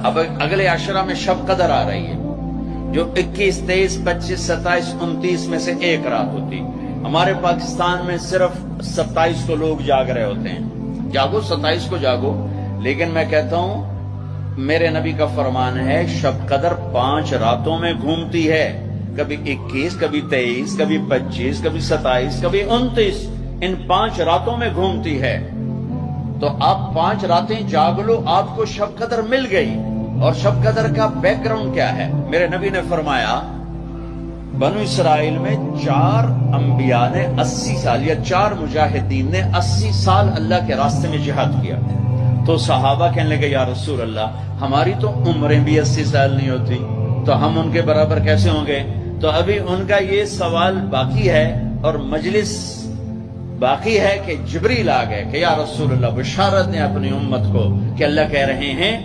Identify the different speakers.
Speaker 1: اب اگلے عشرہ میں شب قدر آ رہی ہے جو 21, 23, 25, 27, 29 میں سے ایک رات ہوتی. ہمارے پاکستان میں صرف 27 کو لوگ جاگ رہے ہوتے ہیں. جاگو 27 کو جاگو, لیکن میں کہتا ہوں میرے نبی کا فرمان ہے شب قدر 5 راتوں میں گھومتی ہے. کبھی 21, کبھی 23, کبھی 25, کبھی 27, کبھی 29, ان 5 راتوں میں گھومتی ہے. تو آپ 5 راتیں جاگ لو, آپ کو شب قدر مل گئی. اور شب قدر کا بیک گراؤنڈ کیا ہے؟ میرے نبی نے فرمایا بنو اسرائیل میں 4 انبیاء نے 80 سال یا 4 مجاہدین نے 80 سال اللہ کے راستے میں جہاد کیا. تو صحابہ کہنے لگے یا رسول اللہ ہماری تو عمریں بھی 80 سال نہیں ہوتی, تو ہم ان کے برابر کیسے ہوں گے؟ تو ابھی ان کا یہ سوال باقی ہے اور مجلس باقی ہے کہ جبریل آ گئے کہ یا رسول اللہ بشارت دیں اپنی امت کو کہ اللہ کہہ رہے ہیں